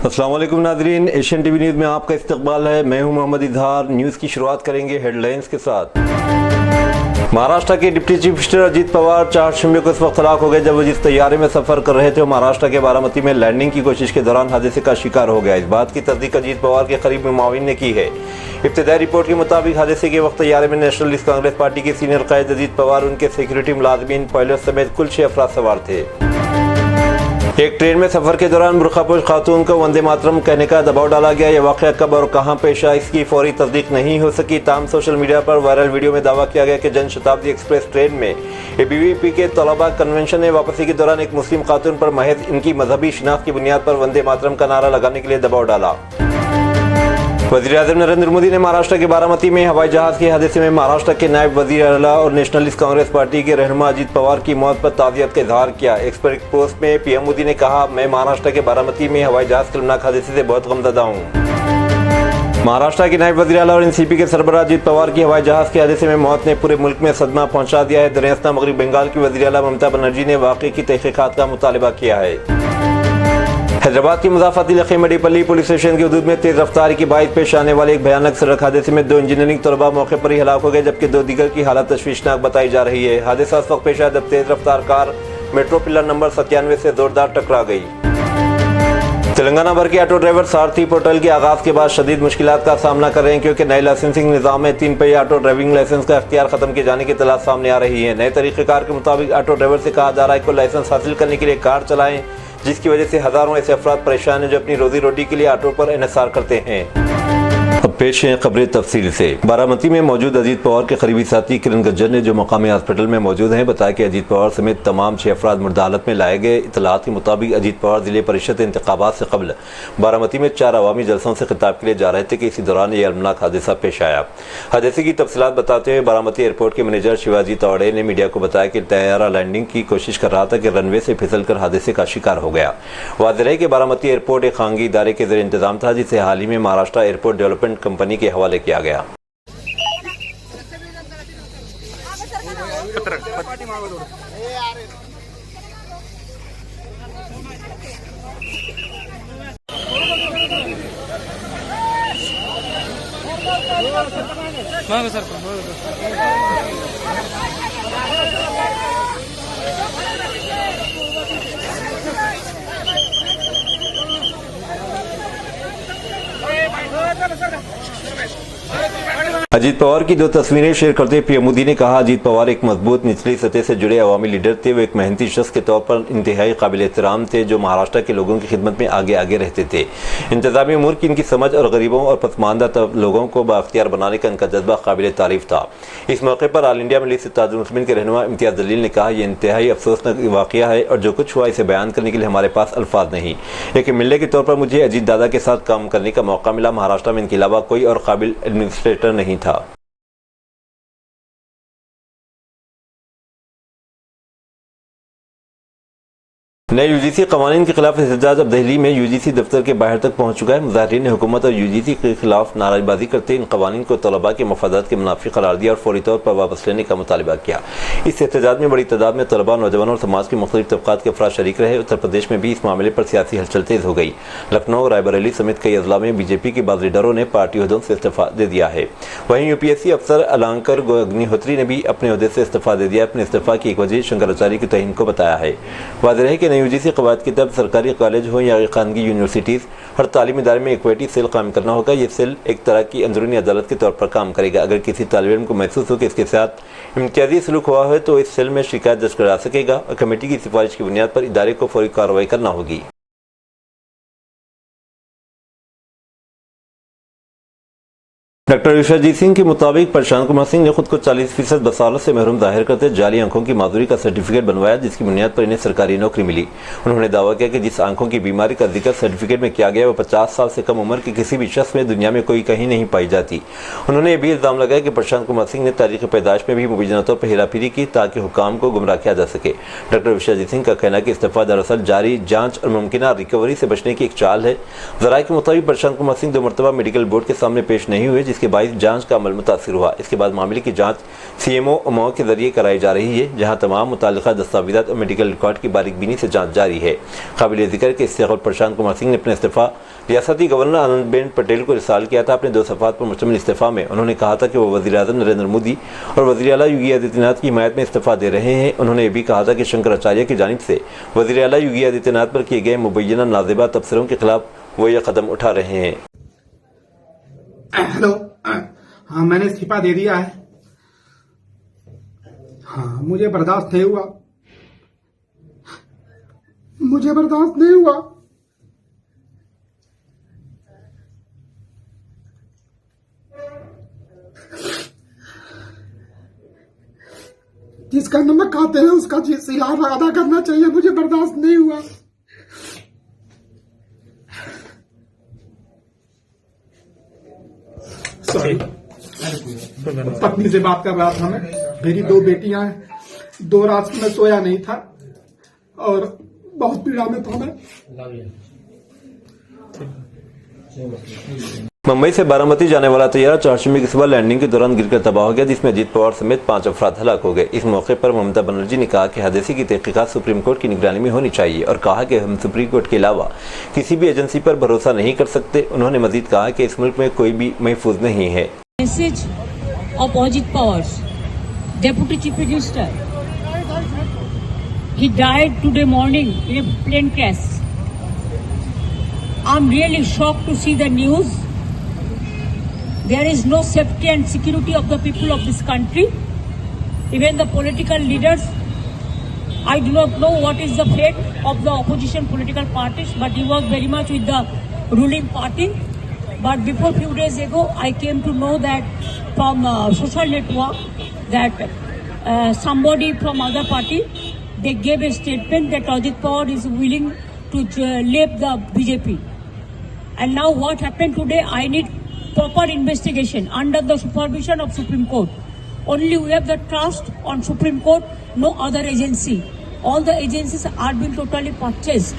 अस्सलाम वालेकुम नाज़रीन, एशियन टीवी न्यूज़ में आपका इस्तकबाल है। मैं हूं मोहम्मद इजहार। न्यूज़ की शुरुआत करेंगे हेडलाइंस के साथ। महाराष्ट्र के deputy chief minister Ajit Pawar 4 दिसंबर को इस वक्त हलाक हो गए जब वो जिस तैयारे में सफर कर रहे थे महाराष्ट्र के बारामती में लैंडिंग की कोशिश के दौरान हादसे का शिकार हो गया। इस बात की तस्दीक अजीत पवार के करीबी मुआविन ने की है। इब्तिदाई रिपोर्ट के मुताबिक हादसे के वक्त तैयारे में नेशनलिस्ट कांग्रेस पार्टी के सीनियर कायद अजीत पवार, उनके सिक्योरिटी मुलाजमीन, पायलट समेत कुल 6 अफराद सवार थे। एक ट्रेन में सफर के दौरान बुर्खापोश खातून को वंदे मातरम कहने का दबाव डाला गया। यह वाक़या कब और कहां पेश आया इसकी फौरी तस्दीक नहीं हो सकी। ताम सोशल मीडिया पर वायरल वीडियो में दावा किया गया कि जन शताब्दी एक्सप्रेस ट्रेन में ABVP के तलबा कन्वेंशन ने वापसी के दौरान एक मुस्लिम खातून पर महज इनकी मजहबी शिनाख्त की बुनियाद पर वंदे मातरम का नारा लगाने के लिए दबाव डाला। वज़ीर-ए-आज़म नरेंद्र मोदी ने महाराष्ट्र के बारामती में हवाई जहाज के हादसे में महाराष्ट्र के नायब वज़ीर आला और नेशनलिस्ट कांग्रेस पार्टी के रहनुमा अजीत पवार की मौत पर ताज़ियत का इजहार किया। एक पोस्ट में PM मोदी ने कहा, मैं महाराष्ट्र के बारामती में हवाई जहाज खतरनाक हादसे से बहुत गमज़दा हूँ। महाराष्ट्र के नायब वज़ीर आला और NCP के सरबराह अजीत पवार की हवाई जहाज के हादसे में मौत ने पूरे मुल्क में सदमा पहुंचा दिया है। दरियास्ता मगरबी बंगाल की वज़ीर आला ममता बनर्जी ने वाक़े की तहक़ीक़ात का मुतालबा किया है। हैदराबाद की मुज़ाफ़ाती इलाक़े मेडीपल्ली पुलिस स्टेशन की हदूद में तेज़ रफ्तारी के बाइस पेश आने वाले एक भयानक सड़क हादसे में 2 इंजीनियरिंग तलबा मौके पर ही हलाक हो गए जबकि 2 दीगर की हालत तशवीशनाक बताई जा रही है। हादसा उस वक्त पेश आया जब तेज़ रफ्तार कार मेट्रो पिलर नंबर 97 से जोरदार टकरा गई। तेलंगाना भर के ऑटो ड्राइवर सारथी पोर्टल के आगाज के बाद शदीद मुश्किलात का सामना कर रहे हैं क्योंकि नए लाइसेंसिंग निज़ाम में 3 पहिया ऑटो ड्राइविंग लाइसेंस का इख्तियार खत्म किए जाने की इत्तलात सामने आ रही है। नए तरीक़ेकार के मुताबिक ऑटो ड्राइवर से कहा जा रहा है कि लाइसेंस हासिल करने के लिए कार चलाएं, जिसकी वजह से हजारों ऐसे अफराद परेशान हैं जो अपनी रोजी रोटी के लिए ऑटो पर इन्हिसार करते हैं। अब पेश हैं खबरें तफसील से। बारामती में मौजूद अजीत पवार के करीबी साथी किरण गज्जर ने जो मकामी हॉस्पिटल में मौजूद हैं बताया कि अजीत पवार समेत तमाम 6 अफराद मुर्दा हालत में लाए गए। इतलात के मुताबिक अजीत पवार जिले परिषद इंतखाबात से कबल बारामती में 4 अवामी जलसों से खिताब के लिए जा रहे थे कि इसी दौरान यह अलमनाक हादसा पेश आया। हादसे की तफसीलात बताते हुए बारामती एयरपोर्ट के मैनेजर शिवाजी तौड़े ने मीडिया को बताया कि तैयारा लैंडिंग की कोशिश कर रहा था कि रनवे से फिसल कर हादसे का शिकार हो गया। वाज़ेह है कि बारामती एयरपोर्ट एक खानगी इदारे के ज़ेर इंतजाम था जिसे हाल ही में महाराष्ट्र एयरपोर्ट डेवलपमेंट कंपनी के हवाले किया गया। अजीत पवार की 2 तस्वीरें शेयर करते हुए PM मोदी ने कहा, अजीत पवार एक मजबूत निचली सतह से जुड़े अवामी लीडर थे। वो एक मेहनती शख्स के तौर पर इंतहाई काबिल एहतराम थे जो महाराष्ट्र के लोगों की खिदमत में आगे आगे रहते थे। इंतजामी उमूर की इनकी समझ और गरीबों और पसमानदा लोगों को बाख्तियार बनाने का इनका जज्बा काबिल तारीफ था। इस मौके पर ऑल इंडिया मजलिस इत्तेहादुल मुस्लिमीन के रहनुमा इम्तियाज जलील ने कहा, यह इंतहाई अफसोसनाक वाक़या है और जो कुछ हुआ इसे बयान करने के लिए हमारे पास अल्फाज नहीं। लेकिन मिलने के तौर पर मुझे अजीत दादा के साथ काम करने का मौका मिला। महाराष्ट्र में इनके अलावा कोई और काबिल एडमिनिस्ट्रेटर नहीं था। नए UGC कवानीन के खिलाफ एहतजाज अब दिल्ली में UGC दफ्तर के बाहर तक पहुंच चुका है। मुजाहिरीन ने हुकूमत और UGC के खिलाफ नाराजबाजी करते इन कवानीन को तलबा के मफादात के मुनाफी करार दिया और फौरी तौर पर वापस लेने का मुतालबा किया। इस एहतजाज में बड़ी तादाद में तलबा, नौजवानों और समाज के मुख्तलिफ तबकात के अफराद शरीक रहे। उत्तर प्रदेश में भी इस मामले पर सियासी हलचल तेज हो गई। लखनऊ, रायबरेली समेत कई अजला में BJP के बाद लीडरों ने पार्टी ओहदों से इस्तीफा दे दिया है। वहीं UPSC अफसर अलंकर अग्निहोत्री ने भी अपने ओहदे से इस्तीफा दे दिया। अपने इस्तीफा की एक वजह शंकराचार्य की तौहीन को बताया है। वाज़ेह है कि नई UGC कवायद की सरकारी कॉलेज हो या खानगी यूनिवर्सिटीज़, हर तालीमी इदारे में इक्विटी सेल कायम करना होगा। ये सेल एक तरह की अंदरूनी अदालत के तौर पर काम करेगा। अगर किसी तालिब इल्म को महसूस हो कि इसके साथ इम्तियाजी सलूक हुआ है तो इस सेल में शिकायत दर्ज करा सकेगा और कमेटी की सिफारिश की बुनियाद पर इदारे को फौरी कार्रवाई करना होगी। डॉक्टर विश्वजीत सिंह के मुताबिक प्रशांत कुमार सिंह ने खुद को 40% बसालत से महरूम जाहिर करते जाली आंखों की माजूरी का सर्टिफिकेट बनवाया जिसकी बुनियाद पर इन्हें सरकारी नौकरी मिली। उन्होंने दावा किया कि जिस आंखों की बीमारी का जिक्र सर्टिफिकेट में किया गया वो 50 साल से कम उम्र के किसी भी शख्स में दुनिया में कोई कहीं नहीं पाई जाती। उन्होंने यह भी इल्जाम लगाया कि प्रशांत कुमार सिंह ने तारीख पैदाइश में भी मुबीना तौर पर हेराफेरी की ताकि हुकाम को गुमराह किया जा सके। डॉक्टर विश्वजीत सिंह का कहना है कि इस्तीफा दरअसल जारी जाँच और मुमकिन रिकवरी से बचने की एक चाल है। जराये के मुताबिक प्रशांत कुमार सिंह 2 मरतबा मेडिकल बोर्ड के सामने पेश नहीं हुए जिसके बायस जांच का अमल मुतासिर हुआ। इसके बाद मामले की जांच सीएमओ अमो के जरिए कराई जा रही है, जहां तमाम मुताल्लिका दस्तावेज़ात और मेडिकल रिकॉर्ड की बारीकबीनी से जांच जारी है। काबिल जिक्र के इससे कबल प्रशांत कुमार सिंह ने अपना इस्तीफा रियासती गवर्नर आनंदीबेन पटेल को इरसाल किया था। अपने 2 सफ़ात पर मुश्तमिल इस्तीफा में उन्होंने कहा था कि वो वज़ीर-ए-आज़म नरेंद्र मोदी और वज़ीर आला योगी आदित्यनाथ की हिमायत में इस्तीफा दे रहे हैं। उन्होंने ये भी कहा था कि शंकराचार्य की जानिब से वज़ीर आला योगी आदित्यनाथ पर किए गए मुबैना नाज़िबा तबसरों के खिलाफ वो ये कदम उठा रहे हैं। हेलो, हाँ मैंने इस्तीफा दे दिया है। हाँ मुझे बर्दाश्त नहीं हुआ, मुझे बर्दाश्त नहीं हुआ। जिसका नमक खाते हैं उसका सिला अदा करना चाहिए। मुझे बर्दाश्त नहीं हुआ। सॉरी, पत्नी से बात कर रहा था मैं। मेरी 2 बेटियां हैं। 2 रात में सोया नहीं था और बहुत पीड़ा में था मैं। मुंबई से बारामती जाने वाला तैयारा चारशंबे की सुबह लैंडिंग के दौरान गिरकर तबाह हो गया, जिसमें अजीत पवार समेत 5 अफराद हलाक हो गए। इस मौके पर ममता बनर्जी ने कहा कि हादसे की तहकीकात सुप्रीम कोर्ट की निगरानी में होनी चाहिए और कहा कि हम सुप्रीम कोर्ट के अलावा किसी भी एजेंसी पर भरोसा नहीं कर सकते। उन्होंने मजीद कहा कि इस मुल्क में कोई भी महफूज नहीं है। Message of Ajit Pawar, Deputy Chief Minister. He died today morning in a plane crash. I'm really shocked to see the news. There is no safety and security of the people of this country. Even the political leaders, I do not know what is the fate of the opposition political parties, but he was very much with the ruling party. But before few days ago, I came to know that from social network that somebody from other party, they gave a statement that Ajit Pawar is willing to leave the BJP. And now what happened today, I need proper investigation under the supervision of Supreme Court. Only we have the trust on Supreme Court, no other agency. All the agencies are being totally purchased.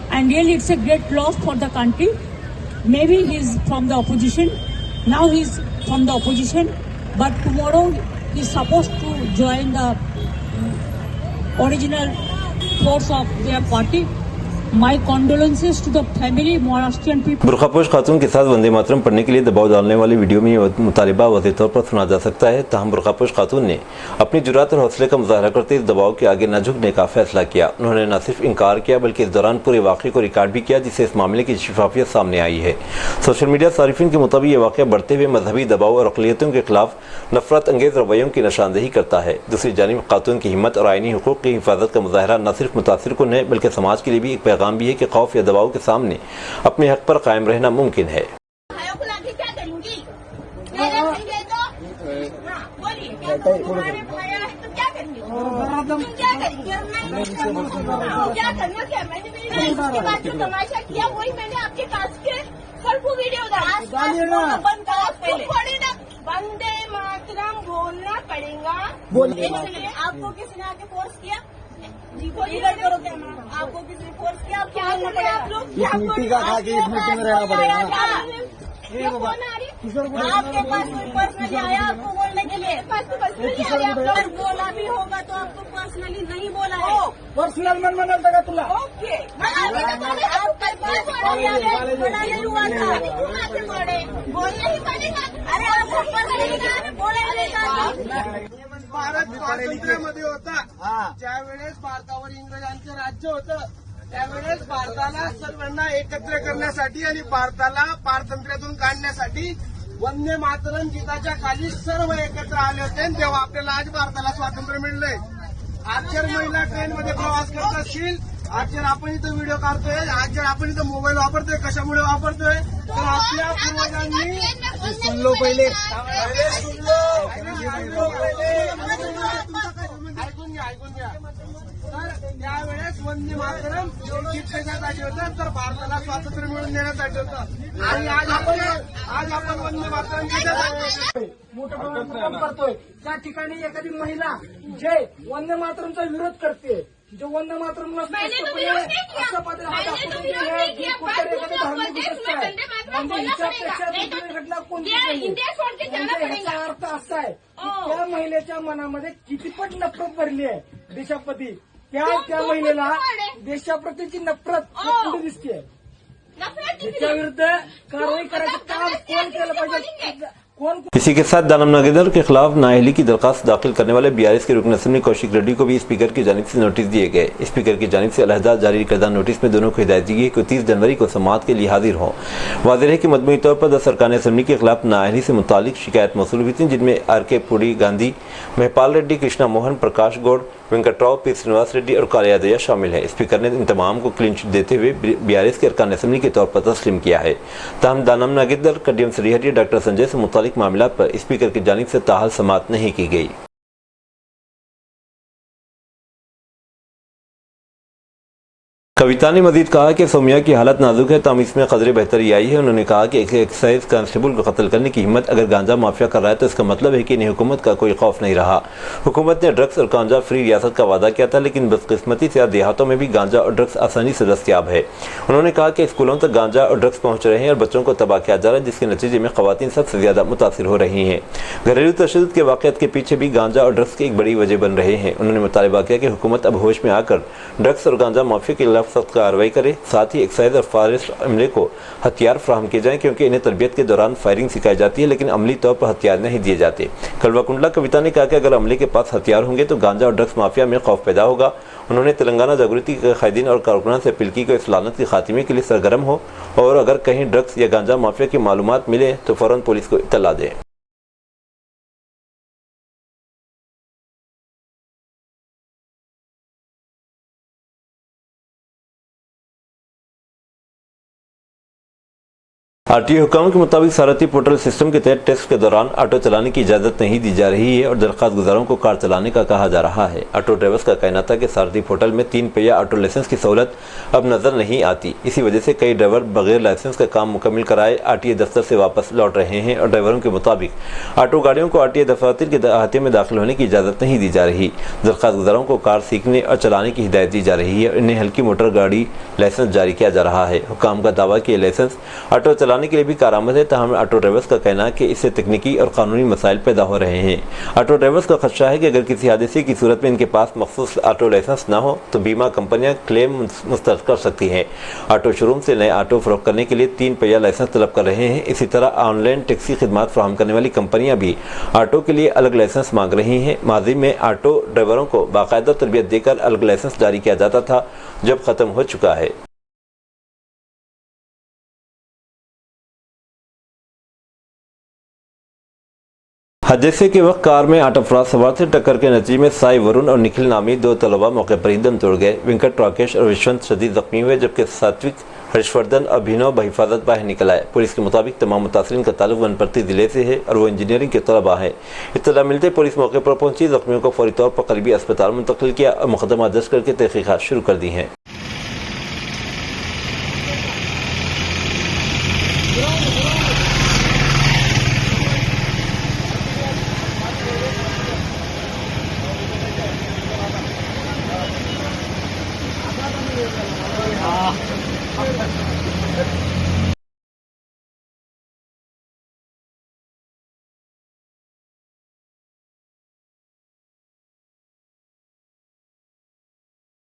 And really it's a great loss for the country. Maybe he's from the opposition. Now he's from the opposition. But tomorrow he's supposed to join the original force of their party. My condolences to the family, Maharashtrian people. बुरखापोश खातून के साथ वंदे मातरम पढ़ने के लिए दबाव डालने वाली video में ये मुतालिबा वाज़ेह तौर पर सुना जा सकता है। ताहम बुरखापोश खातून ने अपनी जुरात और हौसले का मुजाहरा करते इस दबाव के आगे न झुकने का फैसला किया। उन्होंने न सिर्फ इनकार किया बल्कि इस दौरान पूरे वाक़े को रिकॉर्ड भी किया, जिससे इस मामले की शफाफियत सामने आई है। सोशल मीडिया सारिफिन के मुताबिक ये वाक़या बढ़ते हुए मजहबी दबाव और अक़लियतों के खिलाफ नफरत अंगेज़ रवैयों की निशानदेही करता है। दूसरी जानिब खातून की हिम्मत और आइनी हुकूक़ की हिफाजत का मुजाहरा न सिर्फ मुतासिर कुन है बल्कि समाज के लिए भी एक पैगाम भी है कि खौफ या दबाव के सामने अपने हक पर कायम रहना मुमकिन है। वंदे मातरम बोलना पड़ेगा। इसलिए आपको किसने आके फोर्स किया? आपको किसने फोर्स किया? आप क्या बोल रहे हैं? आप लोग क्या बोल रहे हैं? आपके पास कोई पर्सनली आया आपको बोलने के लिए? अगर बोला भी होगा तो आपको पर्सनली नहीं बोला है। पर्सनल मन म्हणाल का तुला? ओके, आपके पास बोला नहीं हुआ था, बोलना ही पड़ेगा। अरे आपको पर्सनली बोला भारत स्वातंत्र्यामध्ये होता ज्यावेळेस भारतावर इंग्रजांचं राज्य होतं, त्यावेळेस भारताला सर्वांना एकत्र करण्यासाठी आणि भारताला पारतंत्र्यातून काढण्यासाठी वंदे मातरम गीताच्या खाली सर्व एकत्र आले होते आणि तेव्हा आपल्याला आज भारताला स्वातंत्र्य मिळलंय। आज जर महिला ट्रेनमध्ये प्रवास करत असतील, आज जर आपण इथं व्हिडिओ काढतोय, आज जर आपण इथं मोबाईल वापरतोय, कशामुळे वापरतोय तर आपल्या पूर्वजांनी सुनलो पहिले ऐकून घ्या तर त्यावेळेस वंदे मातरम गीत कशासाठी होतं तर भारताला स्वातंत्र्य मिळवून देण्यासाठी होतं आणि आज आपण वंदे मातरम गीतासाठी मोठं प्रमाणात करतोय। त्या ठिकाणी एखादी महिला जे वंदे मातरमचा विरोध करते जो वंदे मातरमला मैंने तो स्पष्टपणे विरोध नहीं किया। अशा पद्धतीने हात मैंने तो दाखवतो की विरोध हे नहीं किया। कुठेतरी बस एखादं तुम धार्मिक लोग गोष्ट बोलते, आहे. वंदे मातरम म्हणजे बोलना हिच्यापेक्षा पडेगा. नहीं दुसरी तो घटना कोणतीच ये नाहीये. इंडिया छोड़ के जाना म्हणजे पड़ेगा. याचा अर्थ असा आहे की हो. त्या महिलेच्या मनामध्ये कितीपट नफरत भरली आहे देशाप्रती. त्या तो महिलेला कुठे आहे? देशाप्रतीची नफरत हो. पुढे दिसते. नफरत दिख त्याच्या रही. विरुद्ध कारवाई करायचं काम कोण केलं पाहिजे, कौन इसी के साथ दानम नागेदर के खिलाफ नाअहली की दरखास्त दाखिल करने वाले BRS के रुकन असेंबली कौशिक रेड्डी को भी स्पीकर की जानिब से नोटिस दिए गए। स्पीकर की जानिब से अलहदा जारी करदा नोटिस में दोनों को हिदायत दी गई कि 30 जनवरी को समाअत के लिए हाजिर हों। वाज़ेह है कि मजमूई तौर पर 10 अरकान असेंबली के खिलाफ नाअहली से मुतालिक शिकायत मौसूल हुई थी, जिनमें RK पुड़ी गांधी, महिपाल रेड्डी, कृष्णा मोहन, प्रकाश गौड़, वेंकटराव, पी श्रीनिवास रेड्डी और कालियादया शामिल है। स्पीकर ने इन तमाम को क्लीन चिट देते हुए BRS के अरकान असेंबली के तौर पर तस्लीम किया है। ताहम दानम नागेदर, कडियम श्रीहरि, डॉक्टर संजय से मुतालिक मामला पर स्पीकर की जानिब से ताहाल समाअत नहीं की गई। कविता ने मजीद कहा कि सोमिया की हालत नाजुक है, तम इसमें कदरे बेहतरी आई है। उन्होंने कहा कि एक एक्साइज कांस्टेबल को कत्ल करने की हिम्मत अगर गांजा माफिया कर रहा है तो इसका मतलब है कि इन्हें हुकूमत का कोई खौफ नहीं रहा। हुकूमत ने ड्रग्स और गांजा फ्री रियासत का वादा किया था, लेकिन बदकिस्मती से देहातों में भी गांजा और ड्रग्स आसानी से दस्तयाब है। उन्होंने कहा कि स्कूलों तक गांजा और ड्रग्स पहुँच रहे हैं और बच्चों को तबाह किया जा रहा है, जिसके नतीजे में खवातीन सबसे ज़्यादा मुतासिर हो रही हैं। घरेलू तशद्दुद के वाक़यात के पीछे भी गांजा और ड्रग्स की एक बड़ी वजह बन रहे हैं। उन्होंने मुतालबा किया कि हुकूमत अब होश में आकर ड्रग्स और गांजा माफिया के खिलाफ सख्त कार्रवाई करे। साथ ही एक्साइज और फॉरेस्ट अमले को हथियार फराहम किए जाएं, क्योंकि इन्हें तरबियत के दौरान फायरिंग सिखाई जाती है, लेकिन अमली तौर पर हथियार नहीं दिए जाते। कलवा कुंडला कविता ने कहा कि अगर अमले के पास हथियार होंगे तो गांजा और ड्रग्स माफिया में खौफ पैदा होगा। उन्होंने तेलंगाना जागृति के कायदीन और कारकुनान से अपील की कि इस लानत के खात्मे के लिए सरगर्म हो और अगर कहीं ड्रग्स या गांजा माफिया की मालूमात मिले तो फौरन पुलिस को इत्तला दें। RTO हुकाम के मुताबिक सारथी पोर्टल सिस्टम के तहत टेस्ट के दौरान ऑटो चलाने की इजाज़त नहीं दी जा रही है और दरख्वास्त गुजारों को कार चलाने का कहा जा रहा है। ऑटो ड्राइवर्स का कहना था कि सारथी पोर्टल में 3 पहिया ऑटो लाइसेंस की सहूलत अब नज़र नहीं आती। इसी वजह से कई ड्राइवर बगैर लाइसेंस का काम मुकम्मल कराए RTA दफ्तर से वापस लौट रहे हैं और ड्राइवरों के मुताबिक ऑटो गाड़ियों को RTA दफातर के अहाते में दाखिल होने की इजाज़त नहीं दी जा रही। दरख्वास्त गुजारों को कार सीखने और चलाने की हिदायत दी जा रही है और इन्हें हल्की मोटर गाड़ी लाइसेंस जारी किया जा रहा है। हुकाम का दावा कि लाइसेंस ऑटो चलाने के लिए भी कारामद है। ताहम ऑटो ड्राइवर्स का कहना है कि इससे तकनीकी और कानूनी मसाइल पैदा हो रहे हैं। ऑटो ड्राइवर्स का खदशा है कि अगर किसी हादसे की सूरत में इनके पास मखसूस ऑटो लाइसेंस न हो तो बीमा कंपनियां क्लेम मुस्तरद कर सकती हैं। ऑटो शोरूम से नए ऑटो फरोख्त करने के लिए 3 पहिया लाइसेंस तलब कर रहे हैं। इसी तरह ऑनलाइन टैक्सी खिदमात फराहम करने वाली कंपनियां भी ऑटो के लिए अलग लाइसेंस मांग रही हैं। माजी में ऑटो ड्राइवरों को बाकायदा तरबियत देकर अलग लाइसेंस जारी किया जाता था, जब ख़त्म हो चुका है। हादसे के वक्त कार में 8 अफराद सवार थे। टक्कर के नतीजे में साई वरुण और निखिल नामी 2 तलबा मौके पर ही दम तोड़ गए। वेंकट, राकेश और विश्वंत शदीद जख्मी हुए, जबकि सात्विक, हर्षवर्धन और अभिनव बहिफाजत बाहर निकल आए। पुलिस के मुताबिक तमाम मुतासरीन का ताल्लुक वनपर्ती जिले से है और वो इंजीनियरिंग के तलबा है। इत्तला मिलते पुलिस मौके पर पहुंची, जख्मियों को फौरी तौर पर करीबी अस्पताल मुंतकिल किया और मुकदमा दर्ज करके तहकीकात शुरू कर दी हैं।